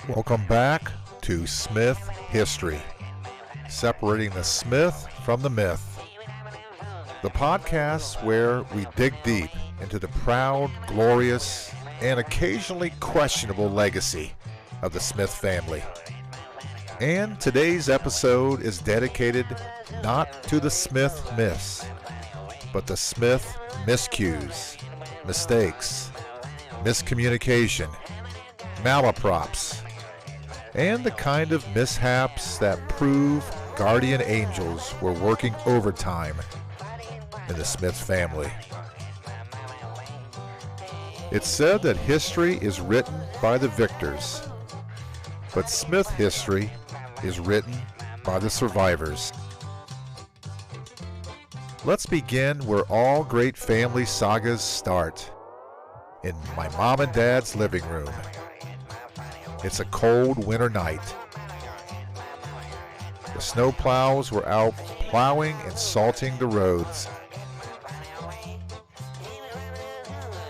Welcome back to Smith History, separating the Smith from the myth. The podcast where we dig deep into the proud, glorious, and occasionally questionable legacy of the Smith family. And today's episode is dedicated not to the Smith myths, but the Smith miscues, mistakes, miscommunication, malaprops, and the kind of mishaps that prove guardian angels were working overtime in the Smith family. It's said that history is written by the victors, but Smith history is written by the survivors. Let's begin where all great family sagas start, in my mom and dad's living room. It's a cold winter night. The snowplows were out plowing and salting the roads.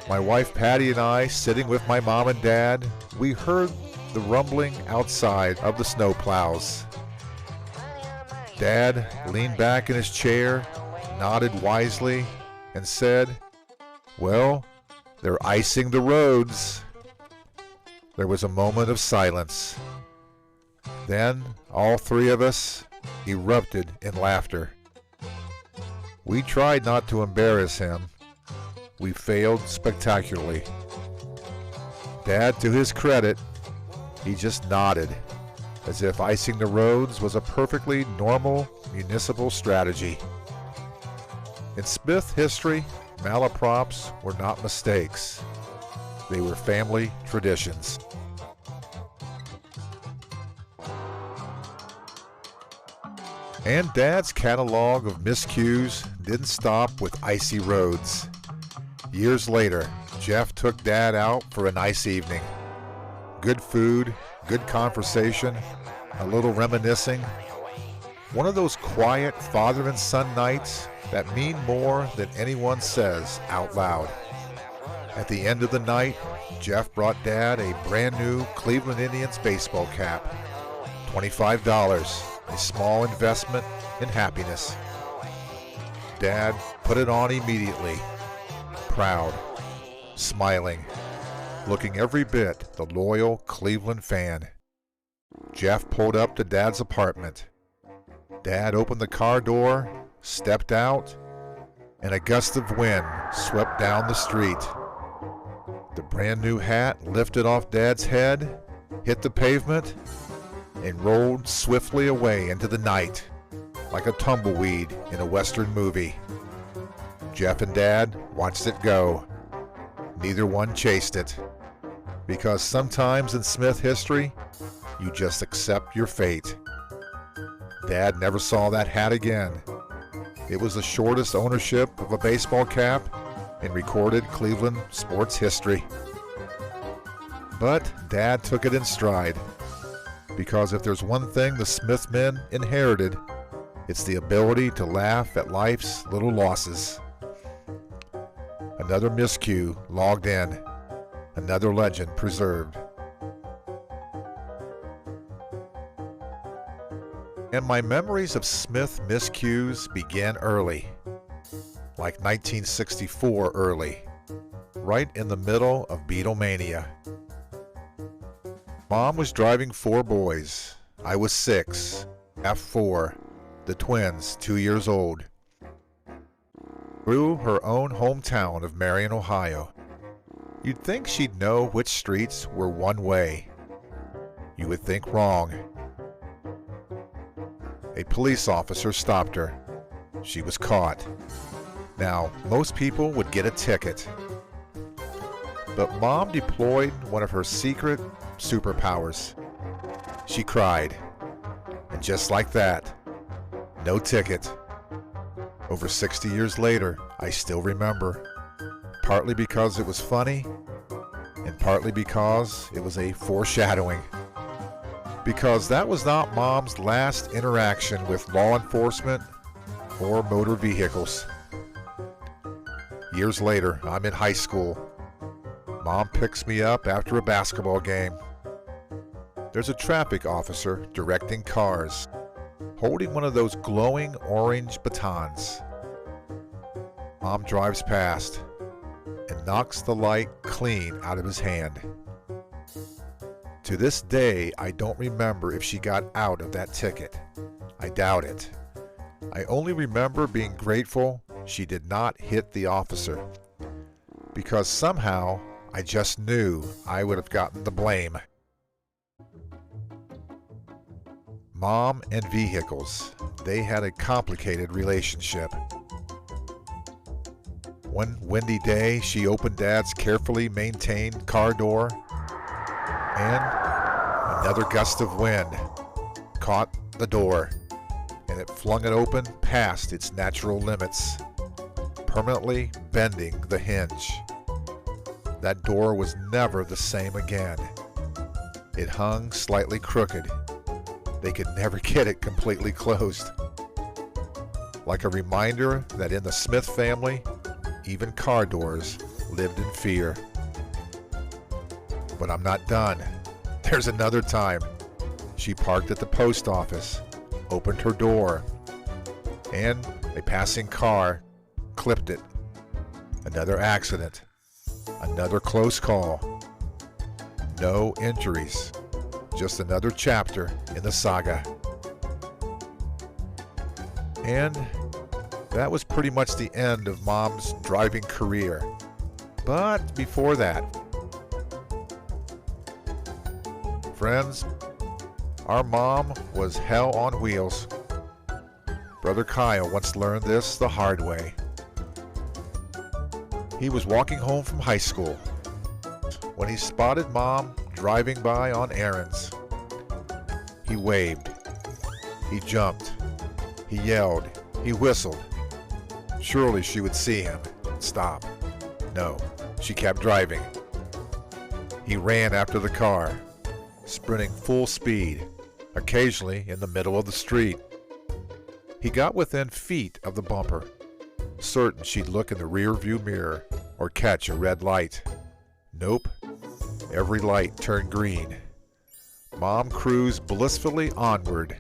My wife Patty and I, sitting with my mom and dad, we heard the rumbling outside of the snowplows. Dad leaned back in his chair, nodded wisely, and said, "Well, they're icing the roads." There was a moment of silence. Then all three of us erupted in laughter. We tried not to embarrass him. We failed spectacularly. Dad, to his credit, he just nodded, as if icing the roads was a perfectly normal municipal strategy. In Smith history, malaprops were not mistakes. They were family traditions. And Dad's catalog of miscues didn't stop with icy roads. Years later, Jeff took Dad out for a nice evening. Good food, good conversation, a little reminiscing. One of those quiet father and son nights that mean more than anyone says out loud. At the end of the night, Jeff brought Dad a brand new Cleveland Indians baseball cap. $25, a small investment in happiness. Dad put it on immediately, proud, smiling, looking every bit the loyal Cleveland fan. Jeff pulled up to Dad's apartment. Dad opened the car door, stepped out, and a gust of wind swept down the street. The brand new hat lifted off Dad's head, hit the pavement, and rolled swiftly away into the night like a tumbleweed in a Western movie. Jeff and Dad watched it go. Neither one chased it, because sometimes in Smith history, you just accept your fate. Dad never saw that hat again. It was the shortest ownership of a baseball cap in recorded Cleveland sports history. But Dad took it in stride, because if there's one thing the Smith men inherited, it's the ability to laugh at life's little losses. Another miscue logged in, another legend preserved. And my memories of Smith miscues began early, like 1964 early, right in the middle of Beatlemania. Mom was driving 4 boys. I was 6, F4, the twins, 2 years old, through her own hometown of Marion, Ohio. You'd think she'd know which streets were one way. You would think wrong. A police officer stopped her. She was caught. Now, most people would get a ticket, but Mom deployed one of her secret superpowers. She cried, and just like that, no ticket. Over 60 years later, I still remember, partly because it was funny, and partly because it was a foreshadowing. Because that was not Mom's last interaction with law enforcement or motor vehicles. Years later, I'm in high school. Mom picks me up after a basketball game. There's a traffic officer directing cars, holding one of those glowing orange batons. Mom drives past and knocks the light clean out of his hand. To this day, I don't remember if she got out of that ticket. I doubt it. I only remember being grateful she did not hit the officer, because somehow I just knew I would have gotten the blame. Mom and vehicles, they had a complicated relationship. One windy day, she opened Dad's carefully maintained car door, and another gust of wind caught the door, and it flung it open past its natural limits, permanently bending the hinge. That door was never the same again. It hung slightly crooked. They could never get it completely closed. Like a reminder that in the Smith family, even car doors lived in fear. But I'm not done. There's another time. She parked at the post office, opened her door, and a passing car clipped it. Another accident. Another close call. No injuries. Just another chapter in the saga. And that was pretty much the end of Mom's driving career. But before that, friends, our mom was hell on wheels. Brother Kyle once learned this the hard way. He was walking home from high school when he spotted Mom driving by on errands. He waved. He jumped. He yelled. He whistled. Surely she would see him and stop. No, she kept driving. He ran after the car, sprinting full speed, occasionally in the middle of the street. He got within feet of the bumper, certain she'd look in the rear-view mirror or catch a red light. Nope. Every light turned green. Mom cruised blissfully onward,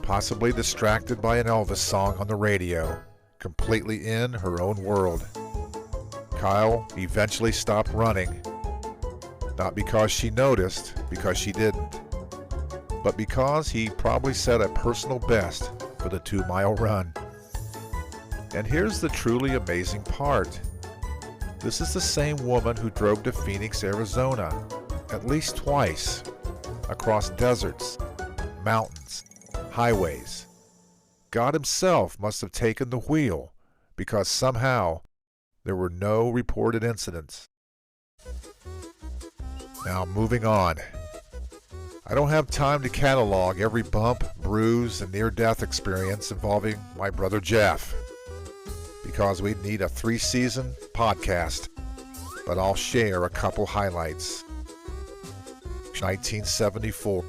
possibly distracted by an Elvis song on the radio, completely in her own world. Kyle eventually stopped running, not because she noticed, because she didn't, but because he probably set a personal best for the 2-mile run. And here's the truly amazing part. This is the same woman who drove to Phoenix, Arizona, at least twice, across deserts, mountains, highways. God himself must have taken the wheel, because somehow there were no reported incidents. Now moving on. I don't have time to catalog every bump, bruise, and near-death experience involving my brother Jeff, because we'd need a 3-season podcast, but I'll share a couple highlights. 1974,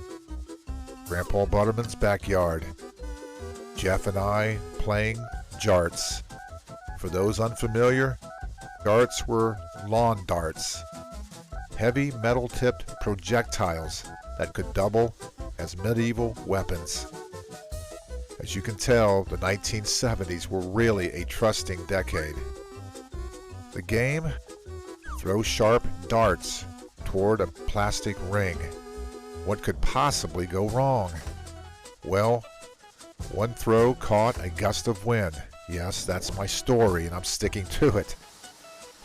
Grandpa Butterman's backyard. Jeff and I playing jarts. For those unfamiliar, darts were lawn darts, heavy metal-tipped projectiles that could double as medieval weapons. As you can tell, the 1970s were really a trusting decade. The game? Throw sharp darts toward a plastic ring. What could possibly go wrong? Well, one throw caught a gust of wind. Yes, that's my story, and I'm sticking to it.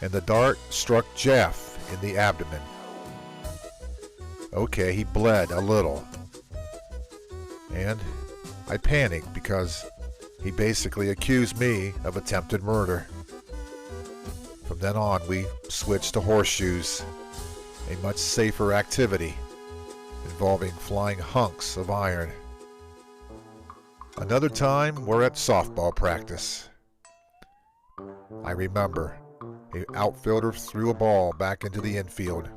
And the dart struck Jeff in the abdomen. Okay, he bled a little. And I panicked because he basically accused me of attempted murder. From then on, we switched to horseshoes, a much safer activity involving flying hunks of iron. Another time, we're at softball practice. I remember an outfielder threw a ball back into the infield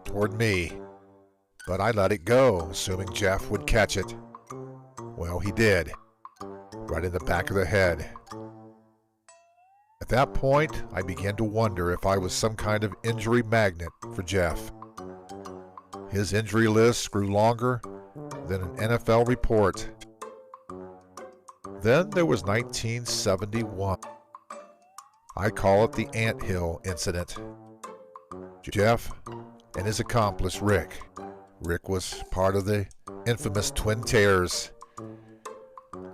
toward me, but I let it go, assuming Jeff would catch it. Well, he did, right in the back of the head. At that point, I began to wonder if I was some kind of injury magnet for Jeff. His injury list grew longer than an NFL report. Then there was 1971. I call it the Anthill Incident. Jeff and his accomplice Rick. Rick was part of the infamous Twin Terrors.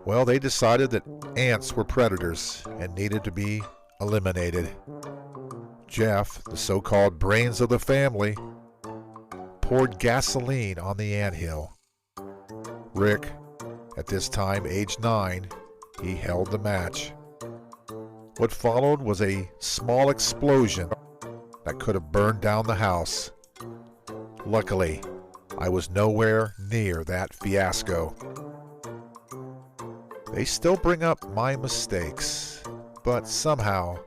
Well, they decided that ants were predators and needed to be eliminated. Jeff, the so-called brains of the family, poured gasoline on the anthill. Rick, at this time age 9, he held the match. What followed was a small explosion that could have burned down the house. Luckily, I was nowhere near that fiasco. They still bring up my mistakes, but somehow,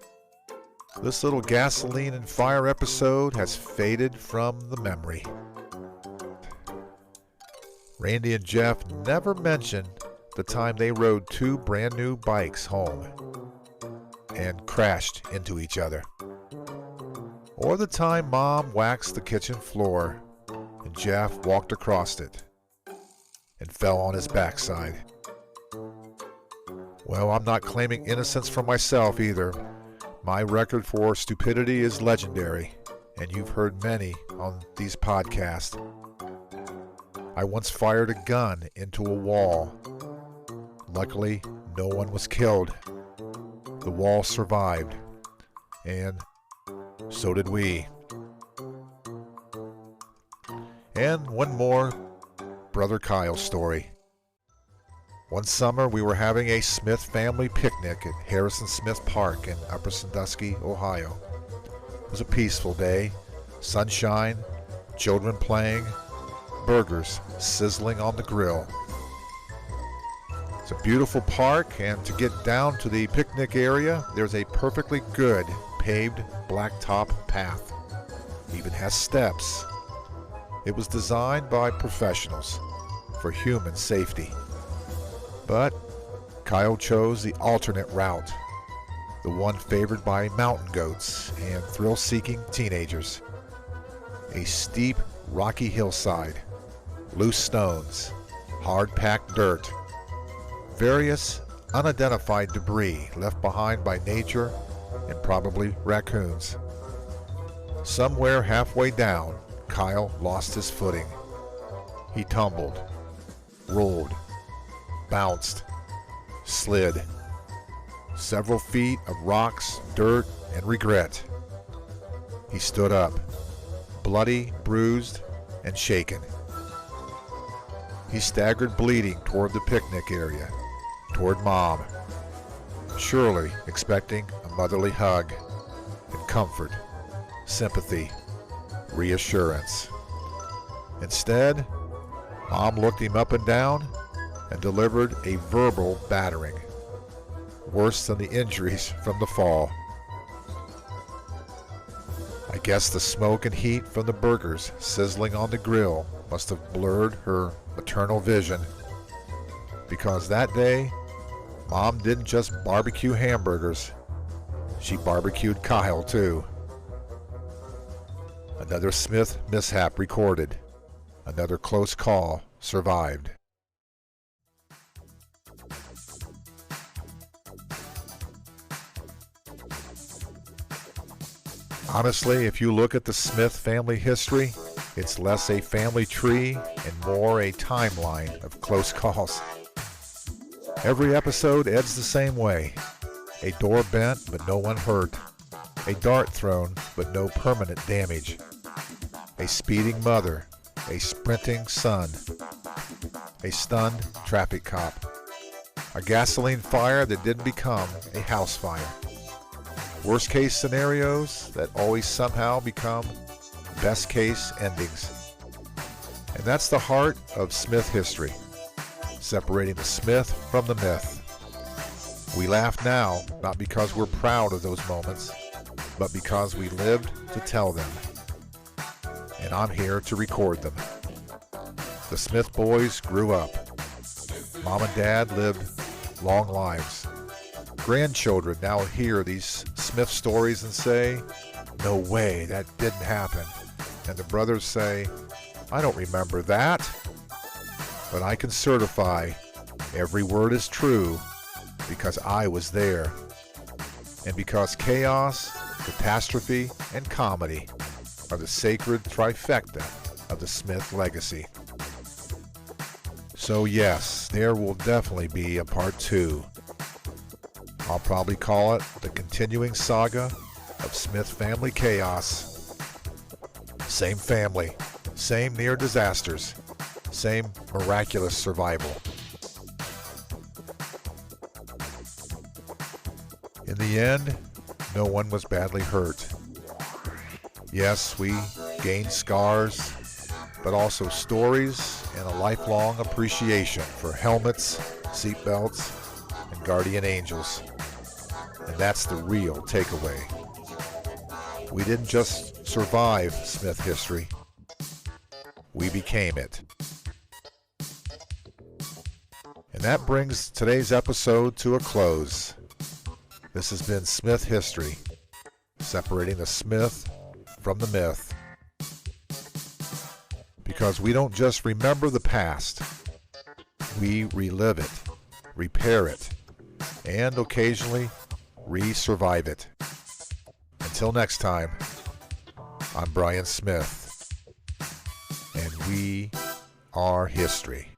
this little gasoline and fire episode has faded from the memory. Randy and Jeff never mentioned the time they rode 2 brand new bikes home and crashed into each other. Or the time Mom waxed the kitchen floor and Jeff walked across it and fell on his backside. Well, I'm not claiming innocence for myself either. My record for stupidity is legendary, and you've heard many on these podcasts. I once fired a gun into a wall. Luckily, no one was killed. The wall survived, and so did we. And one more Brother Kyle story. One summer, we were having a Smith family picnic at Harrison Smith Park in Upper Sandusky, Ohio. It was a peaceful day, sunshine, children playing, burgers sizzling on the grill. It's a beautiful park, and to get down to the picnic area, there's a perfectly good paved blacktop path. It even has steps. It was designed by professionals for human safety. But Kyle chose the alternate route, the one favored by mountain goats and thrill-seeking teenagers. A steep, rocky hillside, loose stones, hard-packed dirt, various unidentified debris left behind by nature and probably raccoons. Somewhere halfway down, Kyle lost his footing. He tumbled, rolled, bounced, slid. Several feet of rocks, dirt, and regret. He stood up, bloody, bruised, and shaken. He staggered bleeding toward the picnic area, toward Mom, surely expecting a motherly hug and comfort, sympathy, reassurance. Instead, Mom looked him up and down and delivered a verbal battering, worse than the injuries from the fall. I guess the smoke and heat from the burgers sizzling on the grill must have blurred her maternal vision, because that day, Mom didn't just barbecue hamburgers, she barbecued Kyle too. Another Smith mishap recorded. Another close call survived. Honestly, if you look at the Smith family history, it's less a family tree and more a timeline of close calls. Every episode ends the same way. A door bent, but no one hurt. A dart thrown, but no permanent damage. A speeding mother, a sprinting son, a stunned traffic cop. A gasoline fire that didn't become a house fire. Worst case scenarios that always somehow become best case endings. And that's the heart of Smith history, separating the Smith from the myth. We laugh now, not because we're proud of those moments, but because we lived to tell them. And I'm here to record them. The Smith boys grew up. Mom and Dad lived long lives. Grandchildren now hear these Smith stories and say, "No way, that didn't happen." And the brothers say, I don't remember that. But I can certify every word is true because I was there. And because chaos, catastrophe, and comedy are the sacred trifecta of the Smith legacy. So yes, there will definitely be a part 2. I'll probably call it the continuing saga of Smith family chaos. Same family, same near disasters, same miraculous survival. In the end, no one was badly hurt. Yes, we gained scars, but also stories and a lifelong appreciation for helmets, seatbelts, and guardian angels. And that's the real takeaway. We didn't just survive Smith history, we became it. And that brings today's episode to a close. This has been Smith History, separating the Smith from the myth. Because we don't just remember the past, we relive it, repair it, and occasionally re-survive it. Until next time, I'm Brian Smith, and we are history.